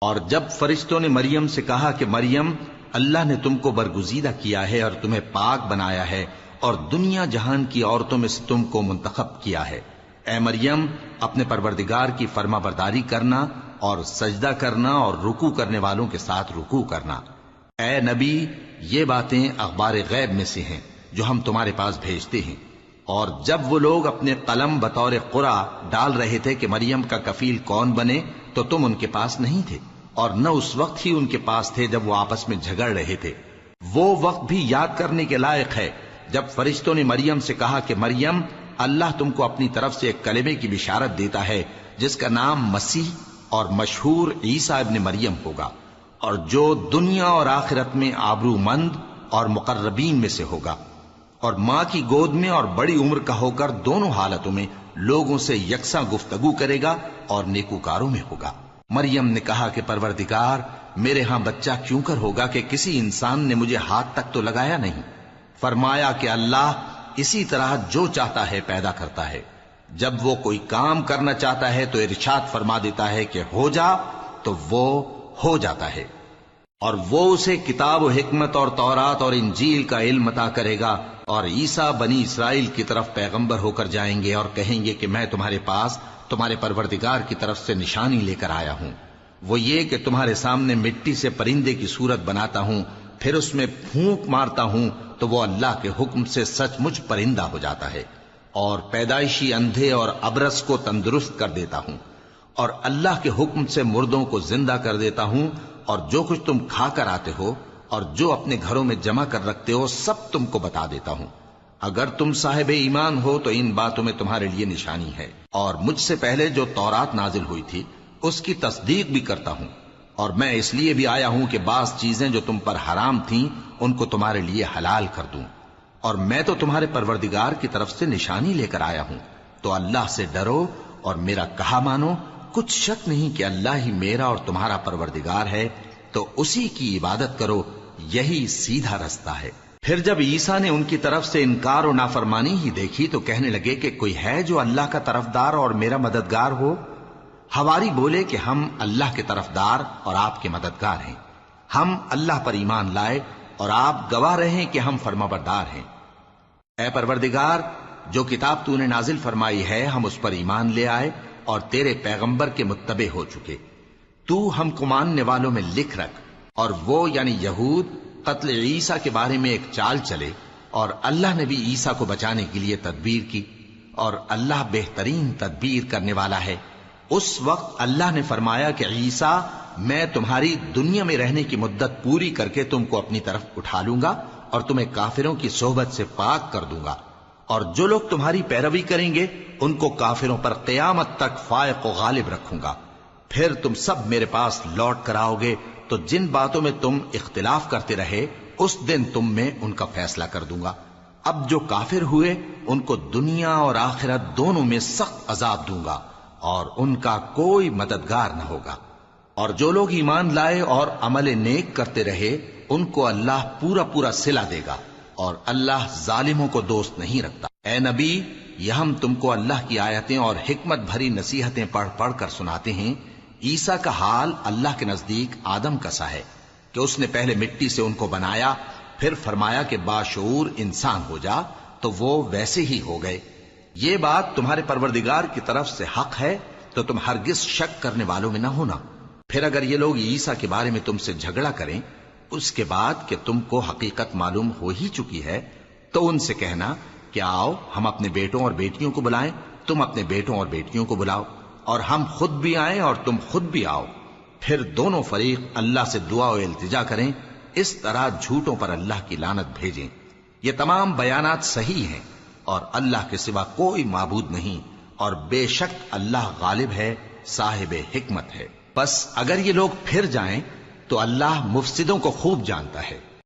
اور جب فرشتوں نے مریم سے کہا کہ مریم، اللہ نے تم کو برگزیدہ کیا ہے اور تمہیں پاک بنایا ہے اور دنیا جہان کی عورتوں میں سے تم کو منتخب کیا ہے، اے مریم اپنے پروردگار کی فرما برداری کرنا اور سجدہ کرنا اور رکوع کرنے والوں کے ساتھ رکوع کرنا۔ اے نبی، یہ باتیں اخبار غیب میں سے ہیں جو ہم تمہارے پاس بھیجتے ہیں۔ اور جب وہ لوگ اپنے قلم بطور قرعہ ڈال رہے تھے کہ مریم کا کفیل کون بنے تو تم ان کے پاس نہیں تھے، اور نہ اس وقت ہی ان کے پاس تھے جب وہ آپس میں جھگڑ رہے تھے۔ وہ وقت بھی یاد کرنے کے لائق ہے جب فرشتوں نے مریم سے کہا کہ مریم، اللہ تم کو اپنی طرف سے ایک کلمے کی بشارت دیتا ہے جس کا نام مسیح اور مشہور عیسیٰ ابن مریم ہوگا، اور جو دنیا اور آخرت میں آبرو مند اور مقربین میں سے ہوگا، اور ماں کی گود میں اور بڑی عمر کا ہو کر دونوں حالتوں میں لوگوں سے یکساں گفتگو کرے گا اور نیکوکاروں میں ہوگا۔ مریم نے کہا کہ پروردگار، میرے ہاں بچہ کیوں کر ہوگا کہ کسی انسان نے مجھے ہاتھ تک تو لگایا نہیں۔ فرمایا کہ اللہ اسی طرح جو چاہتا ہے پیدا کرتا ہے، جب وہ کوئی کام کرنا چاہتا ہے تو ارشاد فرما دیتا ہے کہ ہو جا تو وہ ہو جاتا ہے۔ اور وہ اسے کتاب و حکمت اور تورات اور انجیل کا علم عطا کرے گا، اور عیسیٰ بنی اسرائیل کی طرف پیغمبر ہو کر جائیں گے اور کہیں گے کہ میں تمہارے پاس تمہارے پروردگار کی طرف سے نشانی لے کر آیا ہوں، وہ یہ کہ تمہارے سامنے مٹی سے پرندے کی صورت بناتا ہوں، پھر اس میں پھونک مارتا ہوں تو وہ اللہ کے حکم سے سچ مچ پرندہ ہو جاتا ہے، اور پیدائشی اندھے اور ابرص کو تندرست کر دیتا ہوں، اور اللہ کے حکم سے مردوں کو زندہ کر دیتا ہوں، اور جو کچھ تم کھا کر آتے ہو اور جو اپنے گھروں میں جمع کر رکھتے ہو سب تم کو بتا دیتا ہوں۔ اگر تم صاحب ایمان ہو تو ان باتوں میں تمہارے لیے نشانی ہے، اور مجھ سے پہلے جو تورات نازل ہوئی تھی اس کی تصدیق بھی کرتا ہوں، اور میں اس لیے بھی آیا ہوں کہ بعض چیزیں جو تم پر حرام تھیں ان کو تمہارے لیے حلال کر دوں، اور میں تو تمہارے پروردگار کی طرف سے نشانی لے کر آیا ہوں۔ تو اللہ سے ڈرو اور میرا کہا مانو، کچھ شک نہیں کہ اللہ ہی میرا اور تمہارا پروردگار ہے، تو اسی کی عبادت کرو، یہی سیدھا رستہ ہے۔ پھر جب عیسیٰ نے ان کی طرف سے انکار و نافرمانی ہی دیکھی تو کہنے لگے کہ کوئی ہے جو اللہ کا طرفدار اور میرا مددگار ہو؟ حواری بولے کہ ہم اللہ کے طرفدار اور آپ کے مددگار ہیں، ہم اللہ پر ایمان لائے اور آپ گواہ رہیں کہ ہم فرمانبردار ہیں۔ اے پروردگار، جو کتاب تو نے نازل فرمائی ہے ہم اس پر ایمان لے آئے اور تیرے پیغمبر کے متبع ہو چکے، تو ہم کو ماننے والوں میں لکھ رکھ۔ اور وہ یعنی یہود قتل عیسیٰ کے بارے میں ایک چال چلے، اور اللہ نے بھی عیسیٰ کو بچانے کے لیے تدبیر کی، اور اللہ بہترین تدبیر کرنے والا ہے۔ اس وقت اللہ نے فرمایا کہ عیسیٰ، میں تمہاری دنیا میں رہنے کی مدت پوری کر کے تم کو اپنی طرف اٹھا لوں گا اور تمہیں کافروں کی صحبت سے پاک کر دوں گا، اور جو لوگ تمہاری پیروی کریں گے ان کو کافروں پر قیامت تک فائق و غالب رکھوں گا۔ پھر تم سب میرے پاس لوٹ کر آؤ گے تو جن باتوں میں تم اختلاف کرتے رہے اس دن تم میں ان کا فیصلہ کر دوں گا۔ اب جو کافر ہوئے ان کو دنیا اور آخرت دونوں میں سخت عذاب دوں گا، اور ان کا کوئی مددگار نہ ہوگا۔ اور جو لوگ ایمان لائے اور عمل نیک کرتے رہے ان کو اللہ پورا پورا صلہ دے گا، اور اللہ ظالموں کو دوست نہیں رکھتا۔ اے نبی، یہ ہم تم کو اللہ کی آیتیں اور حکمت بھری نصیحتیں پڑھ پڑھ کر سناتے ہیں۔ عیسیٰ کا حال اللہ کے نزدیک آدم کا سا ہے کہ اس نے پہلے مٹی سے ان کو بنایا، پھر فرمایا کہ باشعور انسان ہو جا، تو وہ ویسے ہی ہو گئے۔ یہ بات تمہارے پروردگار کی طرف سے حق ہے، تو تم ہرگز شک کرنے والوں میں نہ ہونا۔ پھر اگر یہ لوگ عیسیٰ کے بارے میں تم سے جھگڑا کریں اس کے بعد کہ تم کو حقیقت معلوم ہو ہی چکی ہے، تو ان سے کہنا کہ آؤ ہم اپنے بیٹوں اور بیٹیوں کو بلائیں، تم اپنے بیٹوں اور بیٹیوں کو بلاؤ، اور ہم خود بھی آئیں اور تم خود بھی آؤ، پھر دونوں فریق اللہ سے دعا و التجا کریں، اس طرح جھوٹوں پر اللہ کی لعنت بھیجیں۔ یہ تمام بیانات صحیح ہیں، اور اللہ کے سوا کوئی معبود نہیں، اور بے شک اللہ غالب ہے، صاحب حکمت ہے۔ بس اگر یہ لوگ پھر جائیں تو اللہ مفسدوں کو خوب جانتا ہے۔